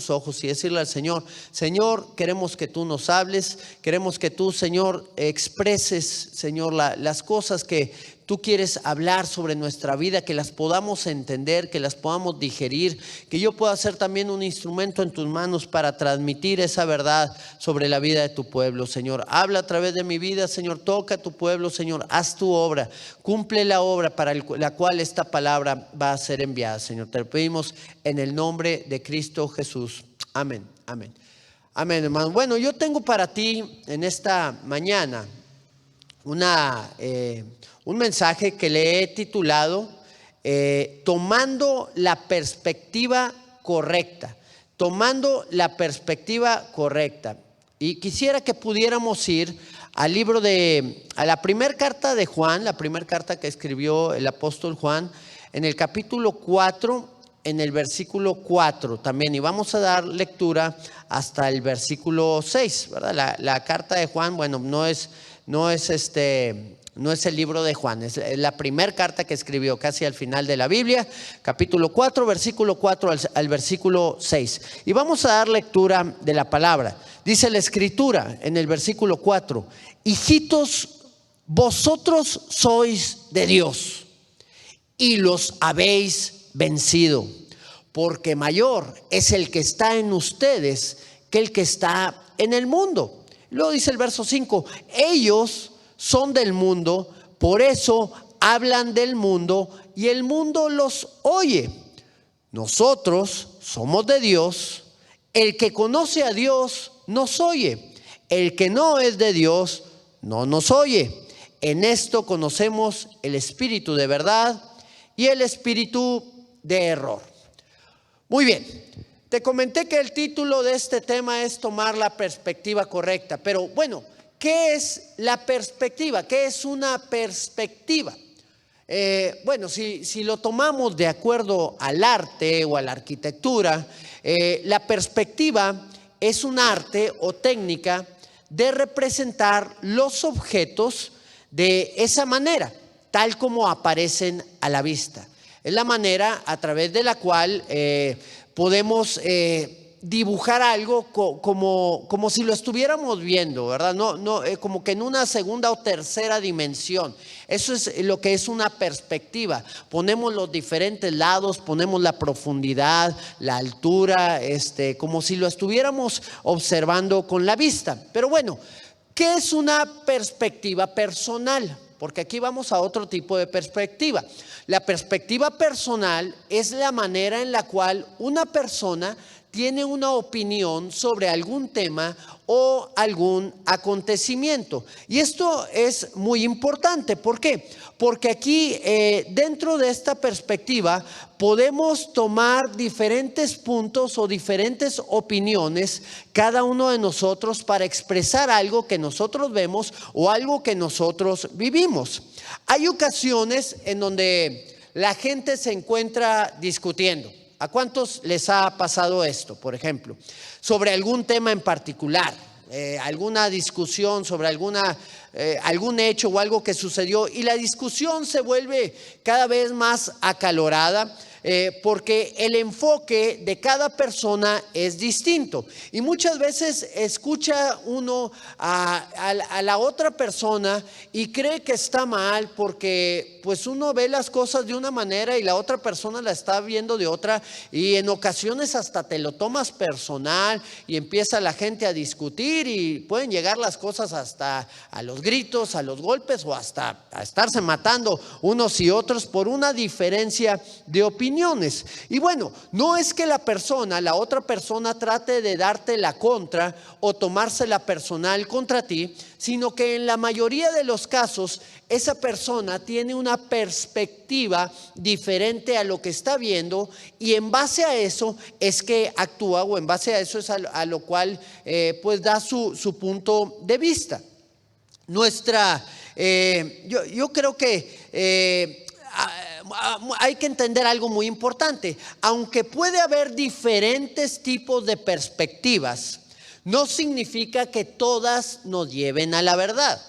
tus ojos y decirle al Señor: Señor, queremos que tú nos hables, queremos que tú, Señor, expreses, Señor, las cosas que tú quieres hablar sobre nuestra vida, que las podamos entender, que las podamos digerir, que yo pueda ser también un instrumento en tus manos para transmitir esa verdad sobre la vida de tu pueblo, Señor. Habla a través de mi vida, Señor, toca a tu pueblo, Señor, haz tu obra, cumple la obra para la cual esta palabra va a ser enviada, Señor. Te lo pedimos en el nombre de Cristo Jesús. Amén, amén. Amén, hermano. Bueno, yo tengo para ti en esta mañana un mensaje que le he titulado Tomando la perspectiva correcta. Tomando la perspectiva correcta. Y quisiera que pudiéramos ir al libro a la primera carta de Juan, la primera carta que escribió el apóstol Juan, en el capítulo 4, en el versículo 4 también. Y vamos a dar lectura hasta el versículo 6, ¿verdad? La carta de Juan, bueno, no es el libro de Juan, es la primera carta que escribió casi al final de la Biblia, capítulo 4, versículo 4 al versículo 6. Y vamos a dar lectura de la palabra. Dice la escritura en el versículo 4: hijitos, vosotros sois de Dios y los habéis vencido, porque mayor es el que está en ustedes que el que está en el mundo. Luego dice el verso 5: ellos son del mundo, por eso hablan del mundo y el mundo los oye. Nosotros somos de Dios. El que conoce a Dios nos oye. El que no es de Dios no nos oye. En esto conocemos el espíritu de verdad y el espíritu de error. Muy bien. Te comenté que el título de este tema es tomar la perspectiva correcta, pero bueno, ¿qué es la perspectiva? ¿Qué es una perspectiva? Bueno, si lo tomamos de acuerdo al arte o a la arquitectura, la perspectiva es un arte o técnica de representar los objetos de esa manera, tal como aparecen a la vista. Es la manera a través de la cual podemos dibujar algo como si lo estuviéramos viendo, ¿verdad? No, como que en una segunda o tercera dimensión. Eso es lo que es una perspectiva. Ponemos los diferentes lados, ponemos la profundidad, la altura, como si lo estuviéramos observando con la vista. Pero bueno, ¿qué es una perspectiva personal? Porque aquí vamos a otro tipo de perspectiva. La perspectiva personal es la manera en la cual una persona tiene una opinión sobre algún tema o algún acontecimiento. Y esto es muy importante. ¿Por qué? Porque aquí dentro de esta perspectiva podemos tomar diferentes puntos o diferentes opiniones, cada uno de nosotros, para expresar algo que nosotros vemos o algo que nosotros vivimos. Hay ocasiones en donde la gente se encuentra discutiendo. ¿A cuántos les ha pasado esto, por ejemplo? Sobre algún tema en particular, alguna discusión sobre algún hecho o algo que sucedió, y la discusión se vuelve cada vez más acalorada. Porque el enfoque de cada persona es distinto y muchas veces escucha uno a la otra persona y cree que está mal porque pues uno ve las cosas de una manera y la otra persona la está viendo de otra, y en ocasiones hasta te lo tomas personal y empieza la gente a discutir y pueden llegar las cosas hasta a los gritos, a los golpes o hasta a estarse matando unos y otros por una diferencia de opinión. Y bueno, no es que la otra persona trate de darte la contra o tomársela personal contra ti, sino que en la mayoría de los casos esa persona tiene una perspectiva diferente a lo que está viendo, y en base a eso es que actúa, o en base a eso es a lo cual pues da su punto de vista. Yo creo que hay que entender algo muy importante. Aunque puede haber diferentes tipos de perspectivas, no significa que todas nos lleven a la verdad.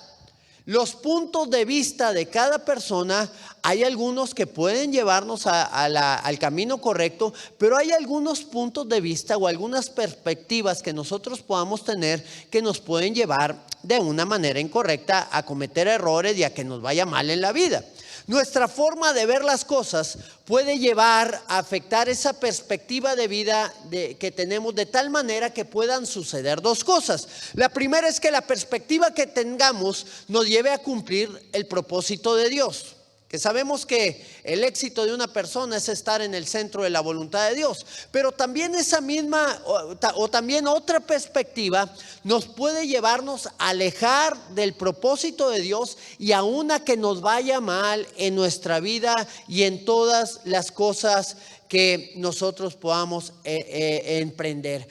Los puntos de vista de cada persona, hay algunos que pueden llevarnos al camino correcto, pero hay algunos puntos de vista o algunas perspectivas que nosotros podamos tener que nos pueden llevar de una manera incorrecta a cometer errores y a que nos vaya mal en la vida. Nuestra forma de ver las cosas puede llevar a afectar esa perspectiva de vida que tenemos, de tal manera que puedan suceder dos cosas. La primera es que la perspectiva que tengamos nos lleve a cumplir el propósito de Dios. Que sabemos que el éxito de una persona es estar en el centro de la voluntad de Dios. Pero también esa misma o también otra perspectiva nos puede llevarnos a alejar del propósito de Dios y aún a que nos vaya mal en nuestra vida y en todas las cosas que nosotros podamos emprender.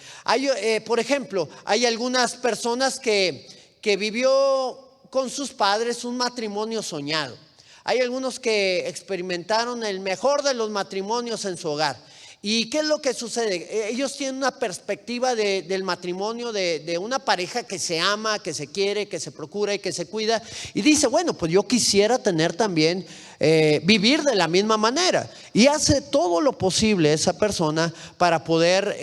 Por ejemplo, hay algunas personas que vivió con sus padres un matrimonio soñado. Hay algunos que experimentaron el mejor de los matrimonios en su hogar. ¿Y qué es lo que sucede? Ellos tienen una perspectiva del matrimonio de una pareja que se ama, que se quiere, que se procura y que se cuida. Y dice, bueno, pues yo quisiera tener también, vivir de la misma manera. Y hace todo lo posible esa persona para poder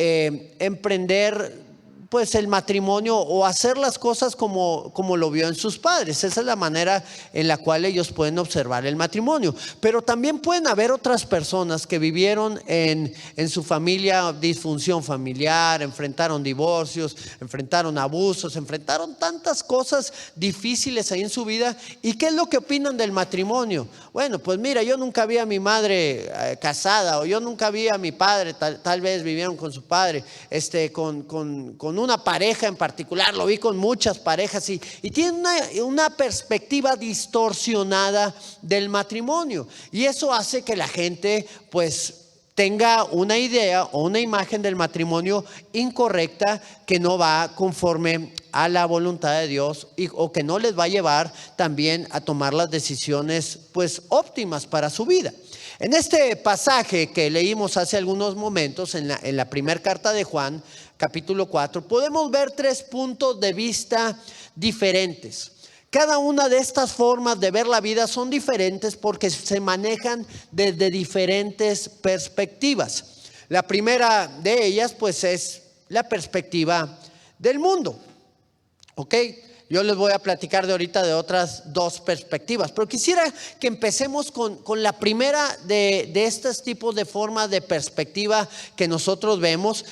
emprender pues el matrimonio o hacer las cosas como lo vio en sus padres. Esa es la manera en la cual ellos pueden observar el matrimonio. Pero también pueden haber otras personas que vivieron en su familia disfunción familiar, enfrentaron divorcios, enfrentaron abusos, enfrentaron tantas cosas difíciles ahí en su vida. ¿Y qué es lo que opinan del matrimonio? Bueno, pues mira, yo nunca vi a mi madre casada, o yo nunca vi a mi padre, tal vez vivieron con su padre, con una pareja en particular, lo vi con muchas parejas y tienen una perspectiva distorsionada del matrimonio, y eso hace que la gente pues tenga una idea o una imagen del matrimonio incorrecta que no va conforme a la voluntad de Dios o que no les va a llevar también a tomar las decisiones pues óptimas para su vida. En este pasaje que leímos hace algunos momentos en la primera carta de Juan, capítulo 4, podemos ver 3 puntos de vista diferentes. Cada una de estas formas de ver la vida son diferentes porque se manejan desde diferentes perspectivas. La primera de ellas pues es la perspectiva del mundo. ¿Ok? Yo les voy a platicar de ahorita de otras 2 perspectivas, pero quisiera que empecemos con la primera de estos tipos de formas de perspectiva que nosotros vemos,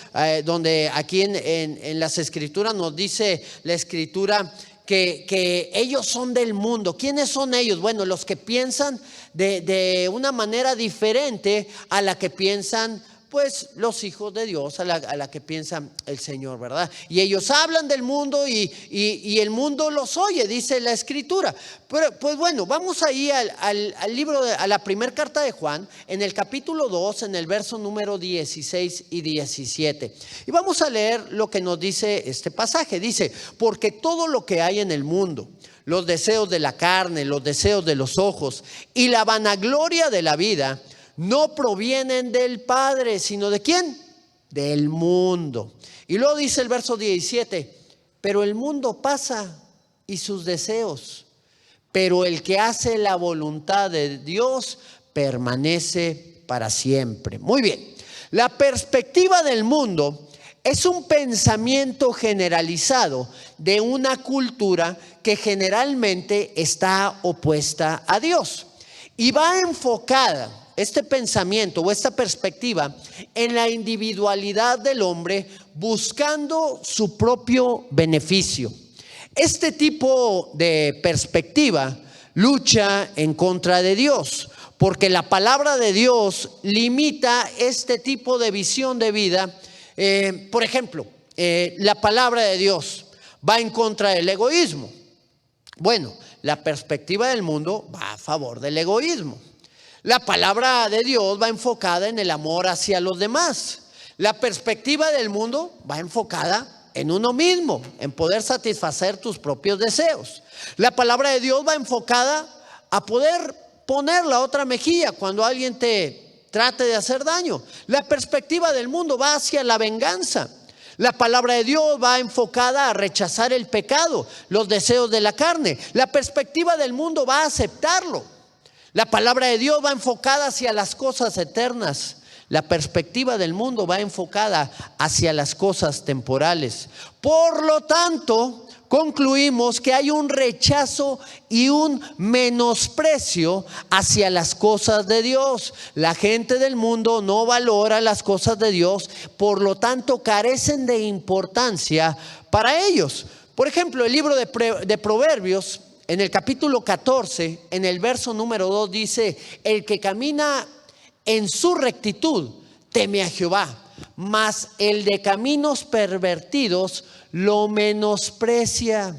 donde aquí en las escrituras nos dice la escritura que ellos son del mundo. ¿Quiénes son ellos? Bueno, los que piensan de una manera diferente a la que piensan pues los hijos de Dios, a la que piensa el Señor, ¿verdad? Y ellos hablan del mundo y el mundo los oye, dice la escritura. Pero pues bueno, vamos ahí al libro, a la primera carta de Juan, en el capítulo 2, en el verso número 16 y 17. Y vamos a leer lo que nos dice este pasaje. Dice, porque todo lo que hay en el mundo, los deseos de la carne, los deseos de los ojos y la vanagloria de la vida, no provienen del Padre, sino ¿de quién? Del mundo. Y luego dice el verso 17, pero el mundo pasa y sus deseos, pero el que hace la voluntad de Dios permanece para siempre. Muy bien, la perspectiva del mundo es un pensamiento generalizado de una cultura que generalmente está opuesta a Dios y va enfocada este pensamiento o esta perspectiva en la individualidad del hombre buscando su propio beneficio. Este tipo de perspectiva lucha en contra de Dios, porque la palabra de Dios limita este tipo de visión de vida. Por ejemplo, la palabra de Dios va en contra del egoísmo. Bueno, la perspectiva del mundo va a favor del egoísmo. La palabra de Dios va enfocada en el amor hacia los demás. La perspectiva del mundo va enfocada en uno mismo, en poder satisfacer tus propios deseos. La palabra de Dios va enfocada a poder poner la otra mejilla cuando alguien te trate de hacer daño. La perspectiva del mundo va hacia la venganza. La palabra de Dios va enfocada a rechazar el pecado, los deseos de la carne. La perspectiva del mundo va a aceptarlo. La palabra de Dios va enfocada hacia las cosas eternas. La perspectiva del mundo va enfocada hacia las cosas temporales. Por lo tanto, concluimos que hay un rechazo y un menosprecio hacia las cosas de Dios. La gente del mundo no valora las cosas de Dios, por lo tanto carecen de importancia para ellos. Por ejemplo, el libro de Proverbios, en el capítulo 14, en el verso número 2 dice: el que camina en su rectitud teme a Jehová, mas el de caminos pervertidos lo menosprecia.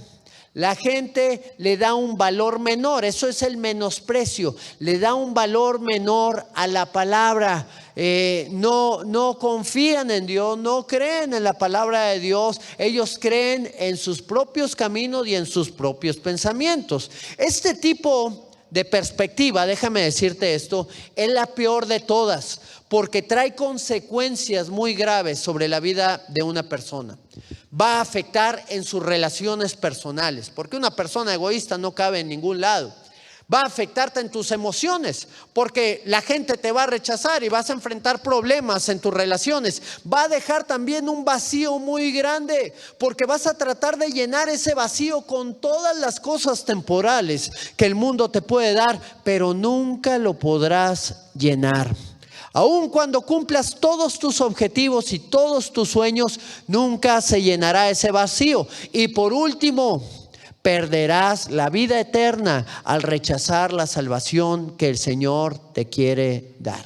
La gente le da un valor menor, eso es el menosprecio, le da un valor menor a la palabra. No confían en Dios, no creen en la palabra de Dios. Ellos creen en sus propios caminos y en sus propios pensamientos. Este tipo de perspectiva, déjame decirte esto, es la peor de todas, porque trae consecuencias muy graves sobre la vida de una persona. Va a afectar en sus relaciones personales, porque una persona egoísta no cabe en ningún lado. Va a afectarte en tus emociones, porque la gente te va a rechazar y vas a enfrentar problemas en tus relaciones. Va a dejar también un vacío muy grande, porque vas a tratar de llenar ese vacío con todas las cosas temporales que el mundo te puede dar, pero nunca lo podrás llenar. Aun cuando cumplas todos tus objetivos y todos tus sueños, nunca se llenará ese vacío. Y por último, perderás la vida eterna al rechazar la salvación que el Señor te quiere dar.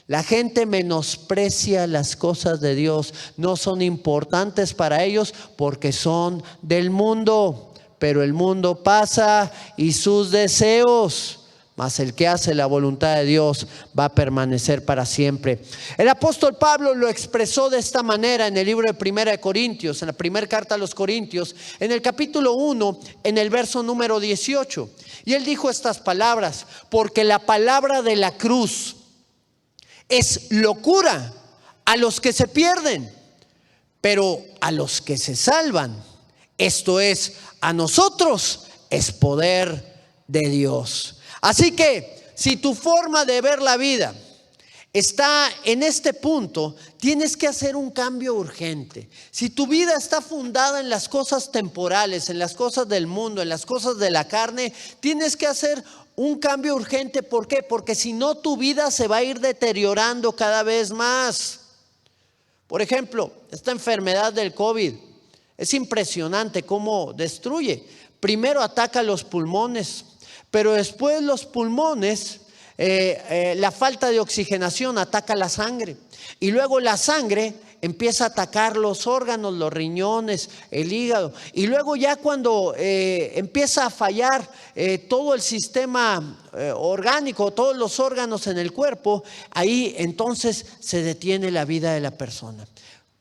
La gente menosprecia las cosas de Dios, no son importantes para ellos porque son del mundo. Pero el mundo pasa y sus deseos, mas el que hace la voluntad de Dios va a permanecer para siempre. El apóstol Pablo lo expresó de esta manera en el libro de 1 Corintios, en la primera carta a los Corintios, en el capítulo 1, en el verso número 18. Y él dijo estas palabras: porque la palabra de la cruz es locura a los que se pierden, pero a los que se salvan, esto es, a nosotros, es poder de Dios. Así que si tu forma de ver la vida está en este punto, tienes que hacer un cambio urgente. Si tu vida está fundada en las cosas temporales, en las cosas del mundo, en las cosas de la carne, tienes que hacer un cambio urgente. ¿Por qué? Porque si no, tu vida se va a ir deteriorando cada vez más. Por ejemplo, esta enfermedad del COVID es impresionante cómo destruye. Primero ataca los pulmones, pero después los pulmones, la falta de oxigenación ataca la sangre. Y luego la sangre empieza a atacar los órganos, los riñones, el hígado. Y luego ya cuando empieza a fallar todo el sistema orgánico, todos los órganos en el cuerpo, ahí entonces se detiene la vida de la persona.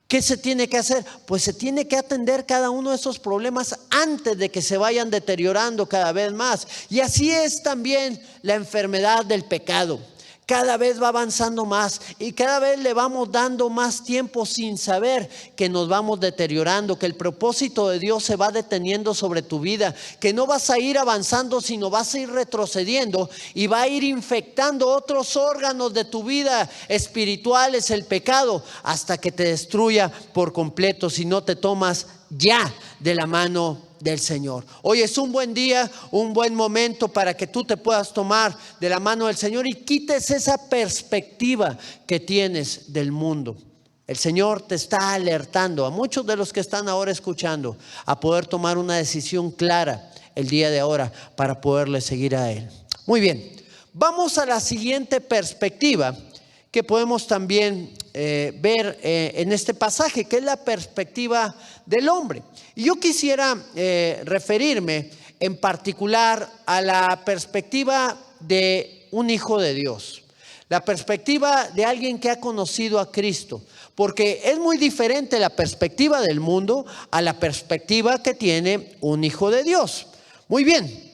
¿Qué se tiene que hacer? Pues se tiene que atender cada uno de esos problemas antes de que se vayan deteriorando cada vez más. Y así es también la enfermedad del pecado. Cada vez va avanzando más y cada vez le vamos dando más tiempo sin saber que nos vamos deteriorando, que el propósito de Dios se va deteniendo sobre tu vida, que no vas a ir avanzando, sino vas a ir retrocediendo y va a ir infectando otros órganos de tu vida espirituales, el pecado, hasta que te destruya por completo si no te tomas ya de la mano del Señor. Hoy es un buen día, un buen momento para que tú te puedas tomar de la mano del Señor y quites esa perspectiva que tienes del mundo. El Señor te está alertando a muchos de los que están ahora escuchando a poder tomar una decisión clara el día de ahora para poderle seguir a Él. Muy bien, vamos a la siguiente perspectiva que podemos también ver en este pasaje, que es la perspectiva del hombre. Y yo quisiera referirme en particular a la perspectiva de un hijo de Dios, la perspectiva de alguien que ha conocido a Cristo, porque es muy diferente la perspectiva del mundo a la perspectiva que tiene un hijo de Dios. Muy bien,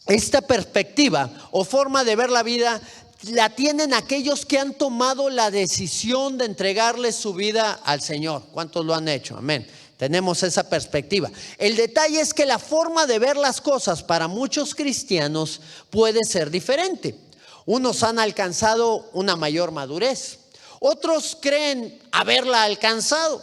esta perspectiva o forma de ver la vida la tienen aquellos que han tomado la decisión de entregarle su vida al Señor. ¿Cuántos lo han hecho? Amén. Tenemos esa perspectiva. El detalle es que la forma de ver las cosas para muchos cristianos puede ser diferente. Unos han alcanzado una mayor madurez, otros creen haberla alcanzado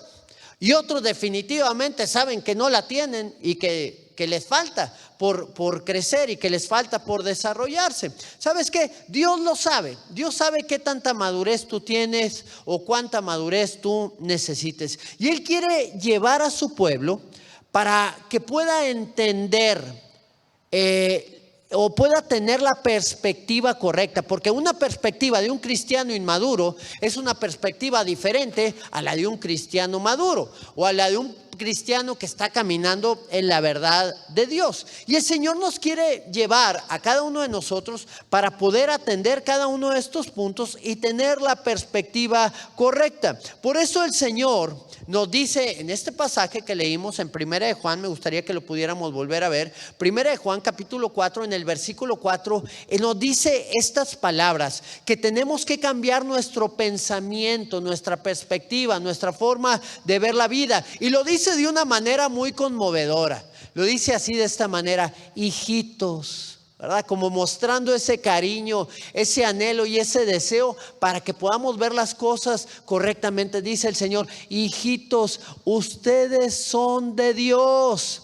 y otros definitivamente saben que no la tienen y que les falta por crecer y que les falta por desarrollarse. ¿Sabes qué? Dios lo sabe. Dios sabe qué tanta madurez tú tienes o cuánta madurez tú necesites. Y Él quiere llevar a su pueblo para que pueda entender o pueda tener la perspectiva correcta, porque una perspectiva de un cristiano inmaduro es una perspectiva diferente a la de un cristiano maduro o a la de un cristiano que está caminando en la verdad de Dios. Y el Señor nos quiere llevar a cada uno de nosotros para poder atender cada uno de estos puntos y tener la perspectiva correcta. Por eso el Señor nos dice en este pasaje que leímos en 1 de Juan, me gustaría que lo pudiéramos volver a ver, 1 de Juan capítulo 4, en el versículo 4, Él nos dice estas palabras, que tenemos que cambiar nuestro pensamiento, nuestra perspectiva, nuestra forma de ver la vida. Y lo dice de una manera muy conmovedora. Lo dice así, de esta manera: hijitos, ¿verdad? Como mostrando ese cariño, ese anhelo y ese deseo para que podamos ver las cosas correctamente. Dice el Señor: hijitos, ustedes son de Dios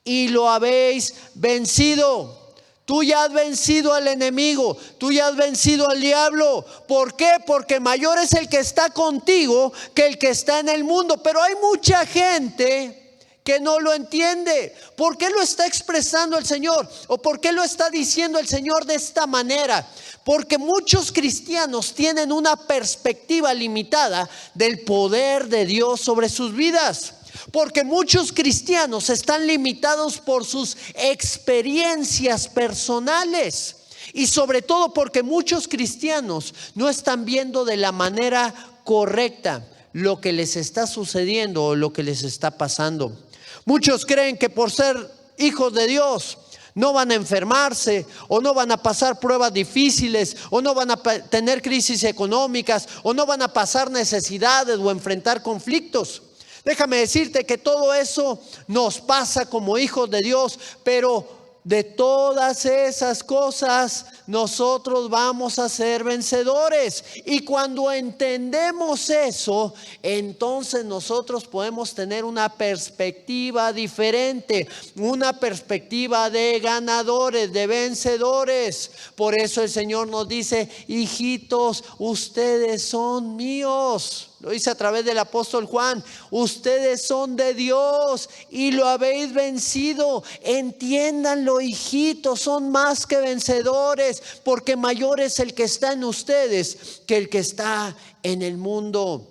y lo habéis vencido. Tú ya has vencido al enemigo, tú ya has vencido al diablo. ¿Por qué? Porque mayor es el que está contigo que el que está en el mundo. Pero hay mucha gente que no lo entiende. ¿Por qué lo está expresando el Señor? ¿O por qué lo está diciendo el Señor de esta manera? Porque muchos cristianos tienen una perspectiva limitada del poder de Dios sobre sus vidas. Porque muchos cristianos están limitados por sus experiencias personales. Y sobre todo porque muchos cristianos no están viendo de la manera correcta lo que les está sucediendo o lo que les está pasando. Muchos creen que por ser hijos de Dios no van a enfermarse, o no van a pasar pruebas difíciles, o no van a tener crisis económicas, o no van a pasar necesidades o enfrentar conflictos. Déjame decirte que todo eso nos pasa como hijos de Dios, pero de todas esas cosas nosotros vamos a ser vencedores. Y cuando entendemos eso, entonces nosotros podemos tener una perspectiva diferente, una perspectiva de ganadores, de vencedores. Por eso el Señor nos dice: hijitos, ustedes son míos. Lo dice a través del apóstol Juan: ustedes son de Dios y lo habéis vencido. Entiéndanlo, hijitos, son más que vencedores, porque mayor es el que está en ustedes que el que está en el mundo.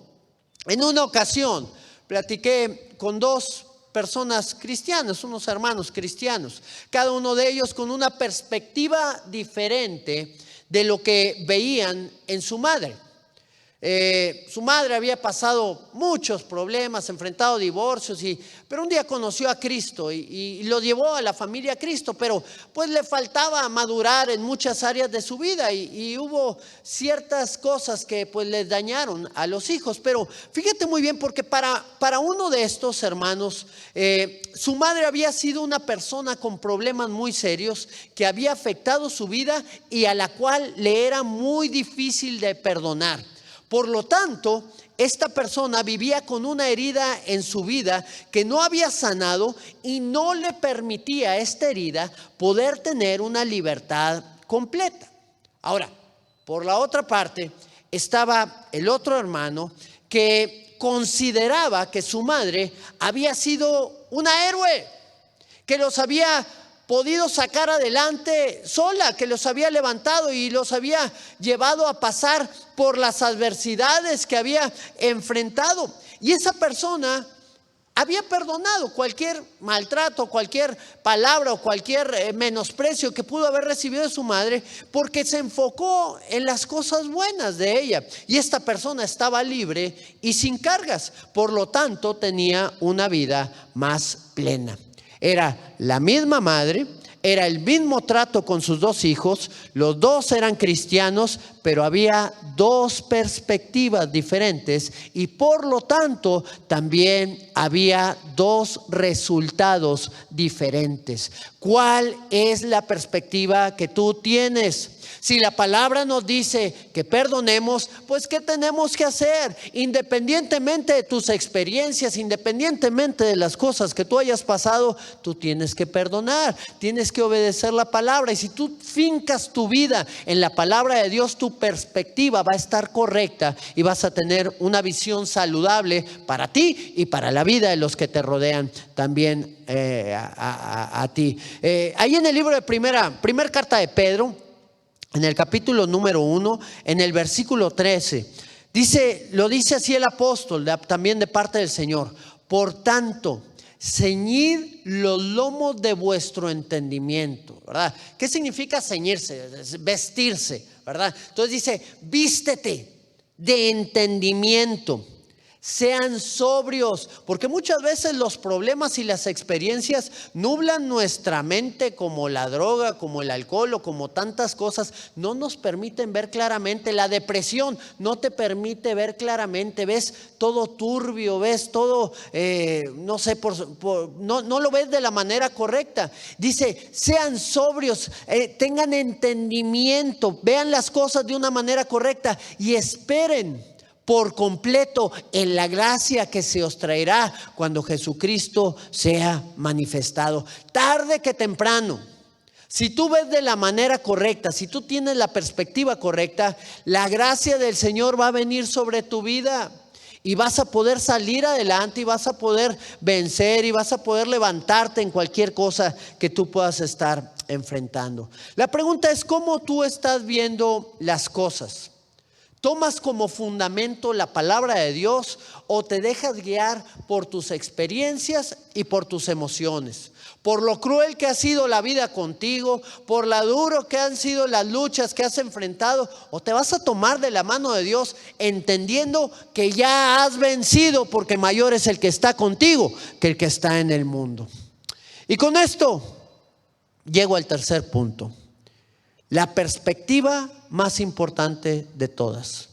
En una ocasión platiqué con dos personas cristianas, unos hermanos cristianos, cada uno de ellos con una perspectiva diferente de lo que veían en su madre. Su madre había pasado muchos problemas, enfrentado divorcios, pero un día conoció a Cristo y lo llevó a la familia a Cristo, pero pues le faltaba madurar en muchas áreas de su vida y hubo ciertas cosas que pues les dañaron a los hijos. Pero fíjate muy bien, porque para uno de estos hermanos, su madre había sido una persona con problemas muy serios que había afectado su vida y a la cual le era muy difícil de perdonar. Por lo tanto, esta persona vivía con una herida en su vida que no había sanado y no le permitía a esta herida poder tener una libertad completa. Ahora, por la otra parte, estaba el otro hermano que consideraba que su madre había sido una héroe, que los había podido sacar adelante sola, que los había levantado y los había llevado a pasar por las adversidades que había enfrentado. Y esa persona había perdonado cualquier maltrato, cualquier palabra o cualquier menosprecio que pudo haber recibido de su madre, porque se enfocó en las cosas buenas de ella. Y esta persona estaba libre y sin cargas, por lo tanto tenía una vida más plena. Era la misma madre, Era el mismo trato con sus dos hijos, los dos eran cristianos, pero había dos perspectivas diferentes y por lo tanto también había dos resultados diferentes. ¿Cuál es la perspectiva que tú tienes? Si la palabra nos dice que perdonemos, pues ¿qué tenemos que hacer? Independientemente de tus experiencias, independientemente de las cosas que tú hayas pasado, tú tienes que perdonar, tienes que obedecer la palabra. Y si tú fincas tu vida en la palabra de Dios, tu perspectiva va a estar correcta y vas a tener una visión saludable para ti y para la vida de los que te rodean también a ti. Ahí en el libro de primera carta de Pedro, en el capítulo número 1, en el versículo 13, lo dice así el apóstol, también de parte del Señor: por tanto, ceñid los lomos de vuestro entendimiento, ¿verdad? ¿Qué significa ceñirse? Vestirse, ¿verdad? Entonces dice: vístete de entendimiento. Sean sobrios, porque muchas veces los problemas y las experiencias nublan nuestra mente, como la droga, como el alcohol o como tantas cosas. No nos permiten ver claramente. La depresión no te permite ver claramente. Ves todo turbio, ves todo, no sé, no lo ves de la manera correcta. Dice: sean sobrios, tengan entendimiento, vean las cosas de una manera correcta y esperen por completo en la gracia que se os traerá cuando Jesucristo sea manifestado. Tarde que temprano, si tú ves de la manera correcta, si tú tienes la perspectiva correcta, la gracia del Señor va a venir sobre tu vida y vas a poder salir adelante y vas a poder vencer y vas a poder levantarte en cualquier cosa que tú puedas estar enfrentando. La pregunta es: ¿cómo tú estás viendo las cosas? ¿Tomas como fundamento la palabra de Dios o te dejas guiar por tus experiencias y por tus emociones? Por lo cruel que ha sido la vida contigo, por lo duro que han sido las luchas que has enfrentado, o te vas a tomar de la mano de Dios entendiendo que ya has vencido, porque mayor es el que está contigo que el que está en el mundo. Y con esto llego al tercer punto. La perspectiva más importante de todas,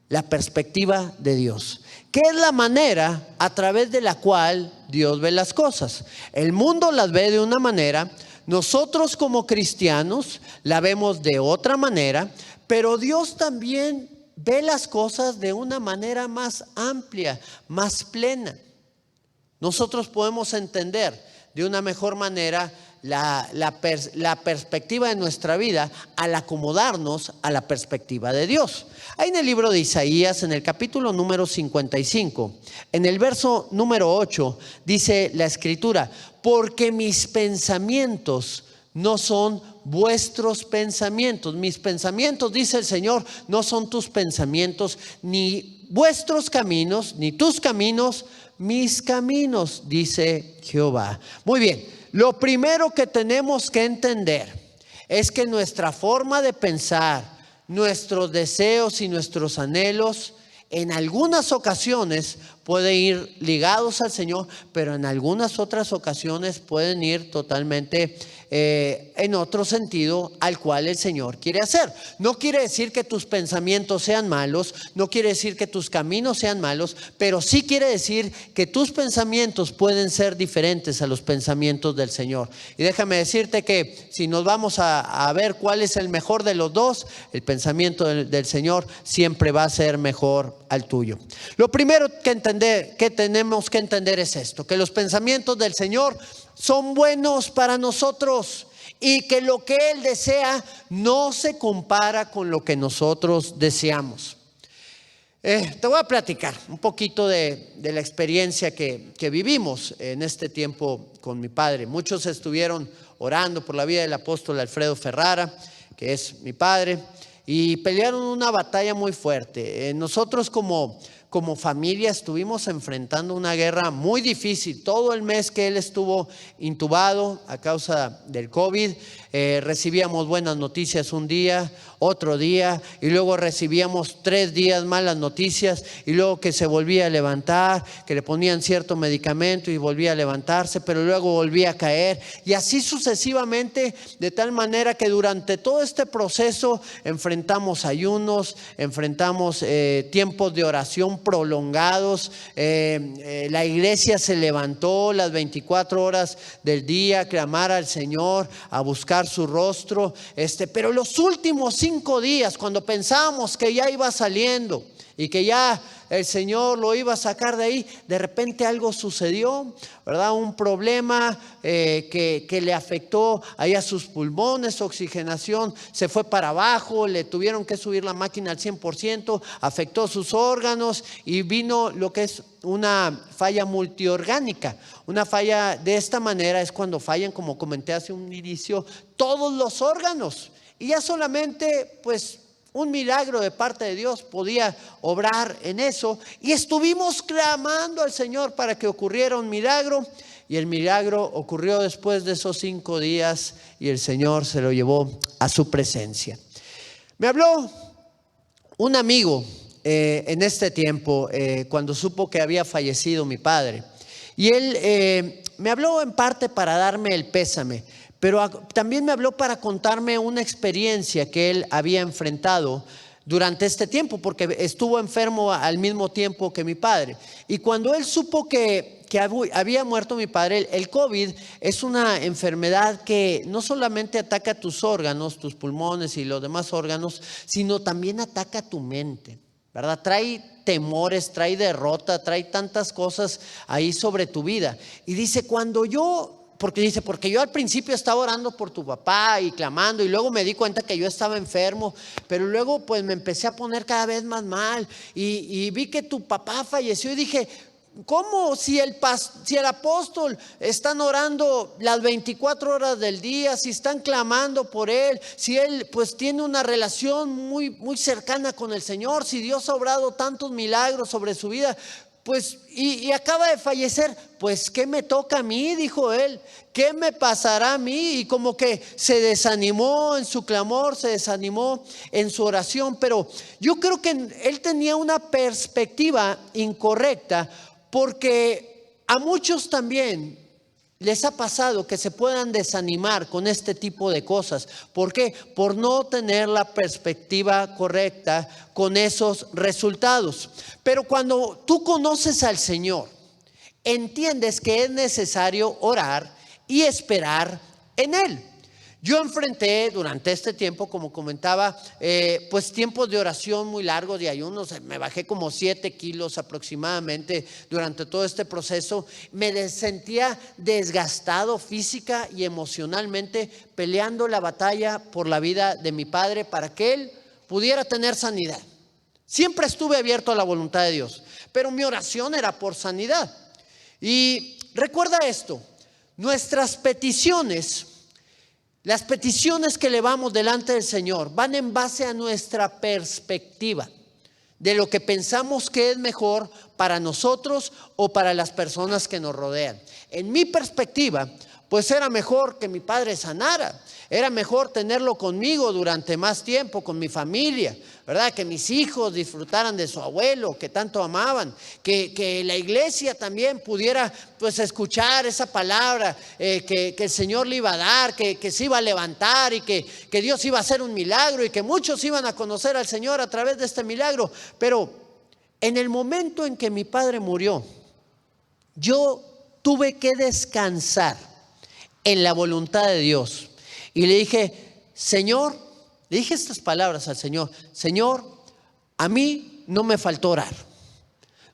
la perspectiva de Dios, que es la manera a través de la cual Dios ve las cosas. El mundo las ve de una manera, nosotros como cristianos la vemos de otra manera, pero Dios también ve las cosas de una manera más amplia, más plena. Nosotros podemos entender de una mejor manera la perspectiva de nuestra vida al acomodarnos a la perspectiva de Dios. Ahí en el libro de Isaías, en el capítulo número 55, en el verso número 8, dice la escritura: porque mis pensamientos no son vuestros pensamientos. Mis pensamientos, dice el Señor, no son tus pensamientos, ni vuestros caminos, ni tus caminos, mis caminos, dice Jehová. Muy bien. Lo primero que tenemos que entender es que nuestra forma de pensar, nuestros deseos y nuestros anhelos, en algunas ocasiones pueden ir ligados al Señor, pero en algunas otras ocasiones pueden ir totalmente en otro sentido al cual el Señor quiere hacer. No quiere decir que tus pensamientos sean malos, no quiere decir que tus caminos sean malos, pero sí quiere decir que tus pensamientos pueden ser diferentes a los pensamientos del Señor. Y déjame decirte que si nos vamos a ver cuál es el mejor de los dos, el pensamiento del Señor siempre va a ser mejor al tuyo. Lo primero que tenemos que entender es esto: que los pensamientos del Señor son buenos para nosotros y que lo que Él desea no se compara con lo que nosotros deseamos. Te voy a platicar un poquito de la experiencia que vivimos en este tiempo con mi padre. Muchos estuvieron orando por la vida del apóstol Alfredo Ferrara, que es mi padre, y pelearon una batalla muy fuerte. Nosotros como como familia estuvimos enfrentando una guerra muy difícil. Todo el mes que él estuvo intubado a causa del COVID, recibíamos buenas noticias un día, otro día, y luego recibíamos 3 días malas noticias, y luego que se volvía a levantar, que le ponían cierto medicamento y volvía a levantarse, pero luego volvía a caer, y así sucesivamente, de tal manera que durante todo este proceso enfrentamos ayunos, enfrentamos tiempos de oración prolongados. La iglesia se levantó las 24 horas del día a clamar al Señor, a buscar su rostro, pero los últimos 5 días, cuando pensábamos que ya iba saliendo y que ya el Señor lo iba a sacar de ahí, de repente algo sucedió, ¿verdad? Un problema que le afectó ahí a sus pulmones, su oxigenación se fue para abajo, le tuvieron que subir la máquina al 100%, afectó sus órganos y vino lo que es una falla multiorgánica. Una falla de esta manera es cuando fallan, como comenté hace un inicio, todos los órganos. Y ya solamente pues un milagro de parte de Dios podía obrar en eso. Y estuvimos clamando al Señor para que ocurriera un milagro. Y el milagro ocurrió después de esos 5 días y el Señor se lo llevó a su presencia. Me habló un amigo en este tiempo cuando supo que había fallecido mi padre. Y él me habló en parte para darme el pésame, pero también me habló para contarme una experiencia que él había enfrentado durante este tiempo, porque estuvo enfermo al mismo tiempo que mi padre. Y cuando él supo que había muerto mi padre, el COVID es una enfermedad que no solamente ataca tus órganos, tus pulmones y los demás órganos, sino también ataca tu mente, ¿verdad? Trae temores, trae derrota, trae tantas cosas ahí sobre tu vida. Y dice, porque yo al principio estaba orando por tu papá y clamando, y luego me di cuenta que yo estaba enfermo, pero luego pues me empecé a poner cada vez más mal y vi que tu papá falleció y dije, ¿cómo? Si el apóstol están orando las 24 horas del día, si están clamando por él, si él pues tiene una relación muy, muy cercana con el Señor, si Dios ha obrado tantos milagros sobre su vida, pues y acaba de fallecer, pues ¿qué me toca a mí? Dijo él, ¿qué me pasará a mí? Y como que se desanimó en su clamor, se desanimó en su oración. Pero yo creo que él tenía una perspectiva incorrecta, porque a muchos también les ha pasado que se puedan desanimar con este tipo de cosas. ¿Por qué? Por no tener la perspectiva correcta con esos resultados. Pero cuando tú conoces al Señor, entiendes que es necesario orar y esperar en Él. Yo enfrenté durante este tiempo, como comentaba, pues tiempos de oración muy largos, de ayunos. Me bajé como 7 kilos aproximadamente durante todo este proceso. Me sentía desgastado física y emocionalmente, peleando la batalla por la vida de mi padre para que él pudiera tener sanidad. Siempre estuve abierto a la voluntad de Dios, pero mi oración era por sanidad. Y recuerda esto, nuestras peticiones, las peticiones que elevamos delante del Señor van en base a nuestra perspectiva de lo que pensamos que es mejor para nosotros o para las personas que nos rodean. En mi perspectiva, pues era mejor que mi padre sanara, era mejor tenerlo conmigo durante más tiempo, con mi familia, ¿verdad? Que mis hijos disfrutaran de su abuelo que tanto amaban, que la iglesia también pudiera pues escuchar esa palabra que el Señor le iba a dar, que se iba a levantar y que Dios iba a hacer un milagro y que muchos iban a conocer al Señor a través de este milagro. Pero en el momento en que mi padre murió, yo tuve que descansar en la voluntad de Dios. Y le dije, Señor, le dije estas palabras al Señor: Señor, a mí no me faltó orar,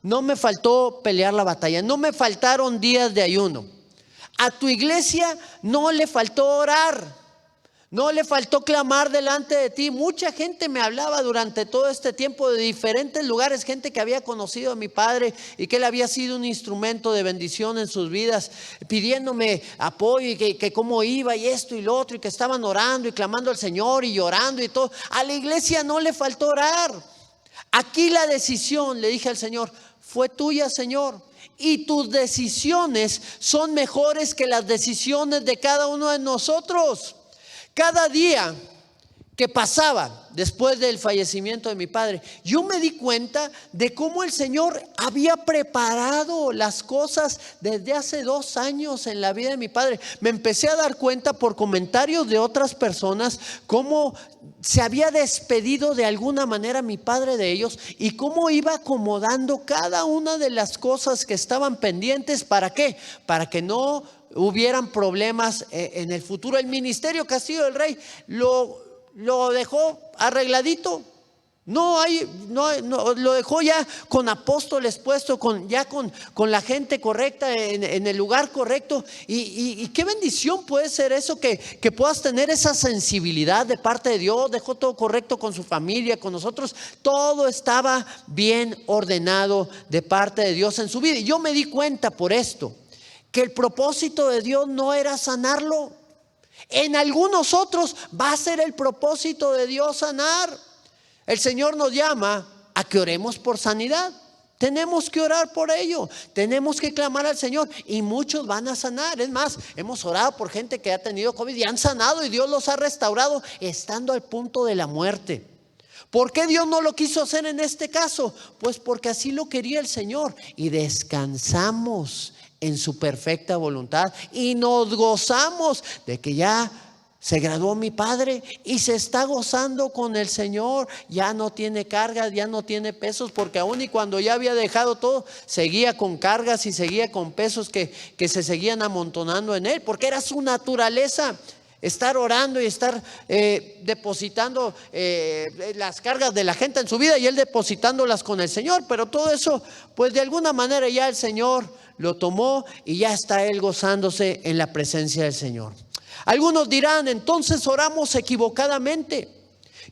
no me faltó pelear la batalla, no me faltaron días de ayuno. A tu iglesia no le faltó orar, no le faltó clamar delante de ti. Mucha gente me hablaba durante todo este tiempo de diferentes lugares, gente que había conocido a mi padre y que él había sido un instrumento de bendición en sus vidas, pidiéndome apoyo y que cómo iba y esto y lo otro, y que estaban orando y clamando al Señor y llorando y todo. A la iglesia no le faltó orar. Aquí la decisión, le dije al Señor, fue tuya, Señor. Y tus decisiones son mejores que las decisiones de cada uno de nosotros. Cada día que pasaba después del fallecimiento de mi padre, yo me di cuenta de cómo el Señor había preparado las cosas desde hace 2 años en la vida de mi padre. Me empecé a dar cuenta por comentarios de otras personas cómo se había despedido de alguna manera mi padre de ellos y cómo iba acomodando cada una de las cosas que estaban pendientes. ¿Para qué? Para que no hubieran problemas en el futuro. El ministerio Castillo del Rey lo dejó arregladito. No, lo dejó ya con apóstoles puesto, con la gente correcta en el lugar correcto. Y qué bendición puede ser eso, que puedas tener esa sensibilidad de parte de Dios. Dejó todo correcto con su familia, con nosotros. Todo estaba bien ordenado de parte de Dios en su vida. Y yo me di cuenta por esto, que el propósito de Dios no era sanarlo. En algunos otros va a ser el propósito de Dios sanar. El Señor nos llama a que oremos por sanidad. Tenemos que orar por ello. Tenemos que clamar al Señor y muchos van a sanar. Es más, hemos orado por gente que ha tenido COVID y han sanado y Dios los ha restaurado estando al punto de la muerte. ¿Por qué Dios no lo quiso hacer en este caso? Pues porque así lo quería el Señor. Y descansamos en su perfecta voluntad y nos gozamos de que ya se graduó mi padre y se está gozando con el Señor. Ya no tiene cargas, ya no tiene pesos, porque aún y cuando ya había dejado todo, seguía con cargas y seguía con pesos que se seguían amontonando en él, porque era su naturaleza. Estar orando y estar depositando las cargas de la gente en su vida y él depositándolas con el Señor. Pero todo eso, pues de alguna manera ya el Señor lo tomó y ya está él gozándose en la presencia del Señor. Algunos dirán, entonces oramos equivocadamente.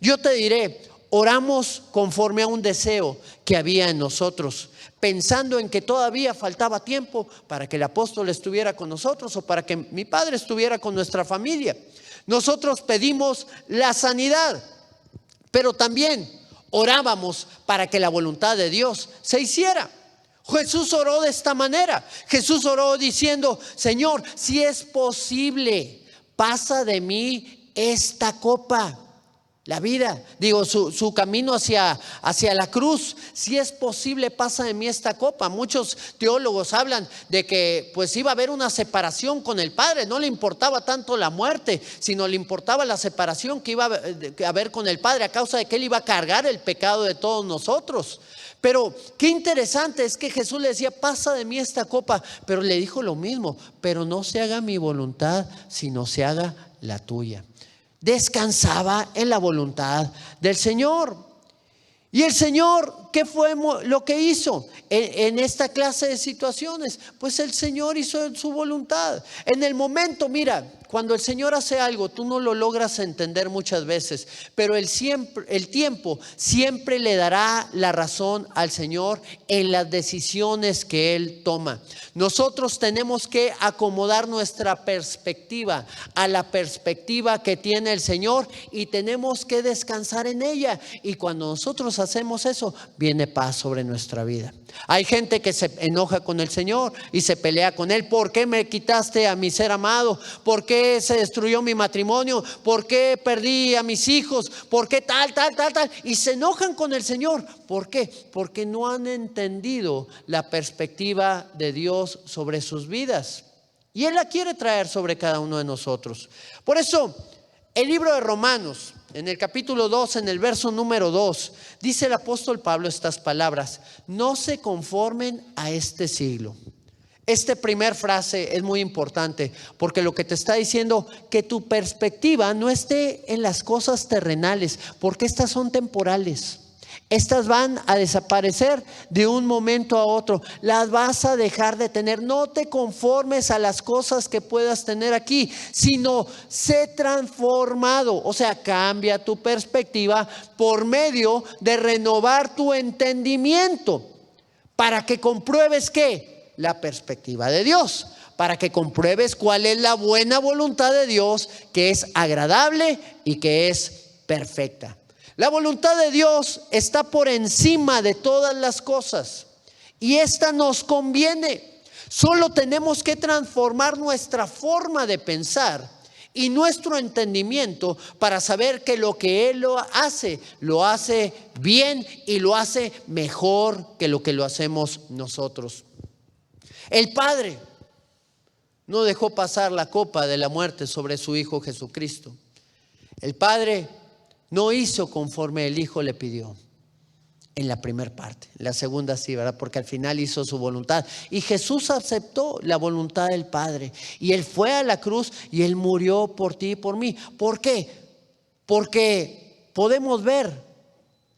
Yo te diré, oramos conforme a un deseo que había en nosotros, pensando en que todavía faltaba tiempo para que el apóstol estuviera con nosotros o para que mi padre estuviera con nuestra familia. Nosotros pedimos la sanidad, pero también orábamos para que la voluntad de Dios se hiciera. Jesús oró de esta manera. Jesús oró diciendo, Señor, si es posible, pasa de mí esta copa. La vida, su camino hacia la cruz. Si es posible, pasa de mí esta copa. Muchos teólogos hablan de que pues iba a haber una separación con el Padre. No le importaba tanto la muerte, sino le importaba la separación que iba a haber con el Padre, a causa de que Él iba a cargar el pecado de todos nosotros. Pero qué interesante es que Jesús le decía, pasa de mí esta copa, pero le dijo lo mismo, pero no se haga mi voluntad, sino se haga la tuya. Descansaba en la voluntad del Señor. Y el Señor, ¿qué fue lo que hizo en esta clase de situaciones? Pues el Señor hizo su voluntad. En el momento, mira, cuando el Señor hace algo, tú no lo logras entender muchas veces, pero el tiempo siempre le dará la razón al Señor en las decisiones que Él toma. Nosotros tenemos que acomodar nuestra perspectiva a la perspectiva que tiene el Señor y tenemos que descansar en ella. Y cuando nosotros hacemos eso, viene paz sobre nuestra vida. Hay gente que se enoja con el Señor y se pelea con Él. ¿Por qué me quitaste a mi ser amado? ¿Por qué se destruyó mi matrimonio? ¿Por qué perdí a mis hijos? ¿Por qué tal? Y se enojan con el Señor. ¿Por qué? Porque no han entendido la perspectiva de Dios sobre sus vidas. Y Él la quiere traer sobre cada uno de nosotros. Por eso, el libro de Romanos, en el capítulo 2, en el verso número 2, dice el apóstol Pablo estas palabras: no se conformen a este siglo. Esta primera frase es muy importante porque lo que te está diciendo que tu perspectiva no esté en las cosas terrenales, porque estas son temporales. Estas van a desaparecer de un momento a otro. Las vas a dejar de tener. No te conformes a las cosas que puedas tener aquí, sino sé transformado. O sea, cambia tu perspectiva por medio de renovar tu entendimiento para que compruebes ¿qué? La perspectiva de Dios. Para que compruebes cuál es la buena voluntad de Dios, que es agradable y que es perfecta. La voluntad de Dios está por encima de todas las cosas y esta nos conviene. Solo tenemos que transformar nuestra forma de pensar y nuestro entendimiento para saber que lo que Él lo hace bien y lo hace mejor que lo hacemos nosotros. El Padre no dejó pasar la copa de la muerte sobre su Hijo Jesucristo. El Padre no hizo conforme el Hijo le pidió en la primera parte. En la segunda sí, ¿verdad? Porque al final hizo su voluntad. Y Jesús aceptó la voluntad del Padre. Y Él fue a la cruz y Él murió por ti y por mí. ¿Por qué? Porque podemos ver,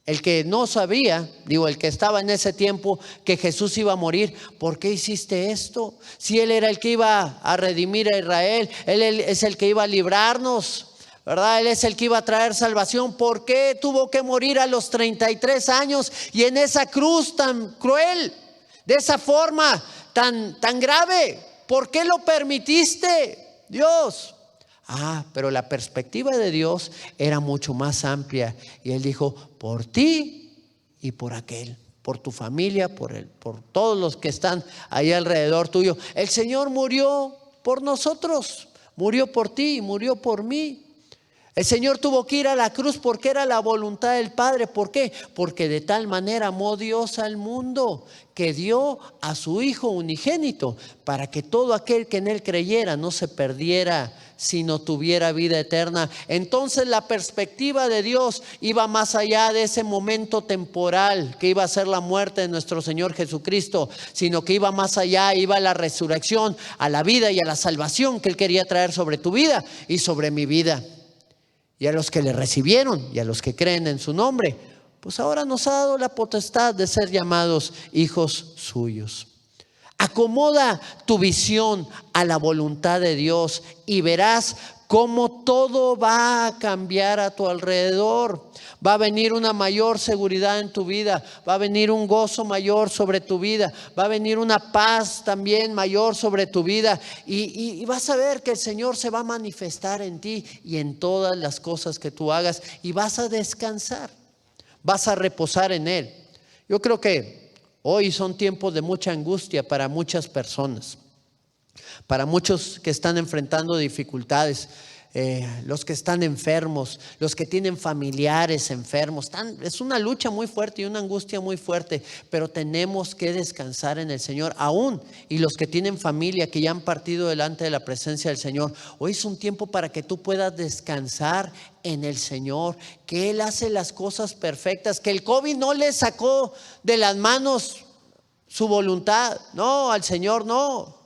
el que no sabía, el que estaba en ese tiempo, que Jesús iba a morir. ¿Por qué hiciste esto? Si Él era el que iba a redimir a Israel, Él es el que iba a librarnos, ¿verdad? Él es el que iba a traer salvación. ¿Por qué tuvo que morir a los 33 años y en esa cruz tan cruel, de esa forma tan grave? ¿Por qué lo permitiste, Dios? Pero la perspectiva de Dios era mucho más amplia y Él dijo: por ti y por aquel, por tu familia, por todos los que están ahí alrededor tuyo. El Señor murió por nosotros, murió por ti y murió por mí. El Señor tuvo que ir a la cruz porque era la voluntad del Padre. ¿Por qué? Porque de tal manera amó Dios al mundo que dio a su Hijo unigénito para que todo aquel que en Él creyera no se perdiera, sino tuviera vida eterna. Entonces la perspectiva de Dios iba más allá de ese momento temporal que iba a ser la muerte de nuestro Señor Jesucristo, sino que iba más allá, iba a la resurrección, a la vida y a la salvación que Él quería traer sobre tu vida y sobre mi vida. Y a los que le recibieron y a los que creen en su nombre, pues ahora nos ha dado la potestad de ser llamados hijos suyos. Acomoda tu visión a la voluntad de Dios y verás cómo todo va a cambiar a tu alrededor. Va a venir una mayor seguridad en tu vida, va a venir un gozo mayor sobre tu vida, va a venir una paz también mayor sobre tu vida y vas a ver que el Señor se va a manifestar en ti y en todas las cosas que tú hagas y vas a descansar, vas a reposar en Él. Yo creo que hoy son tiempos de mucha angustia para muchas personas, para muchos que están enfrentando dificultades. Los que están enfermos, los que tienen familiares enfermos, es una lucha muy fuerte y una angustia muy fuerte, pero tenemos que descansar en el Señor aún. Y los que tienen familia que ya han partido delante de la presencia del Señor, hoy es un tiempo para que tú puedas descansar en el Señor, que Él hace las cosas perfectas, que el COVID no le sacó de las manos su voluntad. No, al Señor no.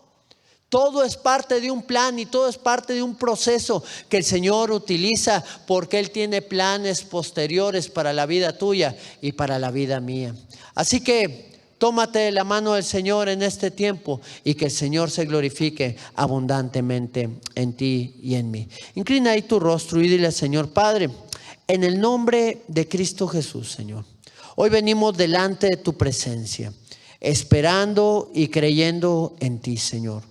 Todo es parte de un plan y todo es parte de un proceso que el Señor utiliza porque Él tiene planes posteriores para la vida tuya y para la vida mía. Así que tómate de la mano del Señor en este tiempo y que el Señor se glorifique abundantemente en ti y en mí. Inclina ahí tu rostro y dile: Señor Padre, en el nombre de Cristo Jesús, Señor, hoy venimos delante de tu presencia, esperando y creyendo en ti, Señor.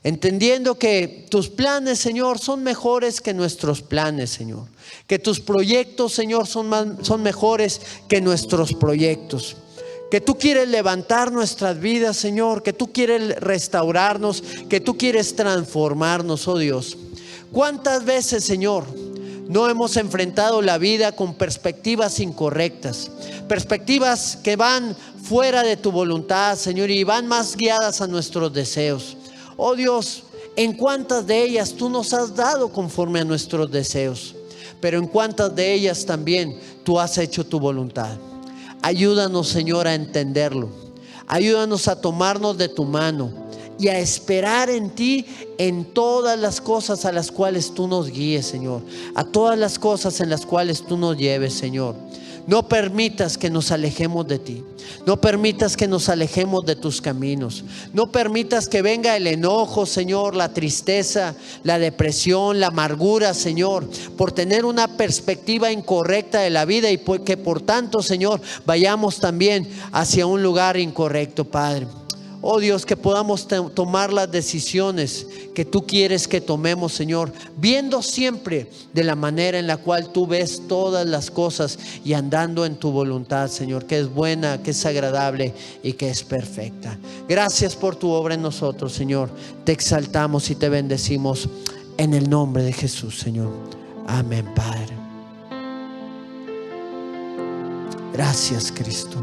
Entendiendo que tus planes, Señor, son mejores que nuestros planes, Señor. Que tus proyectos, Señor, son mejores que nuestros proyectos. Que tú quieres levantar nuestras vidas, Señor. Que tú quieres restaurarnos. Que tú quieres transformarnos, oh Dios. ¿Cuántas veces, Señor, no hemos enfrentado la vida con perspectivas incorrectas? Perspectivas que van fuera de tu voluntad, Señor, y van más guiadas a nuestros deseos. Oh Dios, en cuántas de ellas tú nos has dado conforme a nuestros deseos, pero en cuántas de ellas también tú has hecho tu voluntad. Ayúdanos, Señor, a entenderlo. Ayúdanos a tomarnos de tu mano y a esperar en ti en todas las cosas a las cuales tú nos guíes, Señor. A todas las cosas en las cuales tú nos lleves, Señor. No permitas que nos alejemos de ti. No permitas que nos alejemos de tus caminos. No permitas que venga el enojo, Señor, la tristeza, la depresión, la amargura, Señor, por tener una perspectiva incorrecta de la vida y que por tanto, Señor, vayamos también hacia un lugar incorrecto, Padre. Oh Dios, que podamos tomar las decisiones que tú quieres que tomemos, Señor, viendo siempre de la manera en la cual tú ves todas las cosas y andando en tu voluntad, Señor, que es buena, que es agradable y que es perfecta. Gracias por tu obra en nosotros, Señor. Te exaltamos y te bendecimos en el nombre de Jesús, Señor. Amén, Padre. Gracias, Cristo.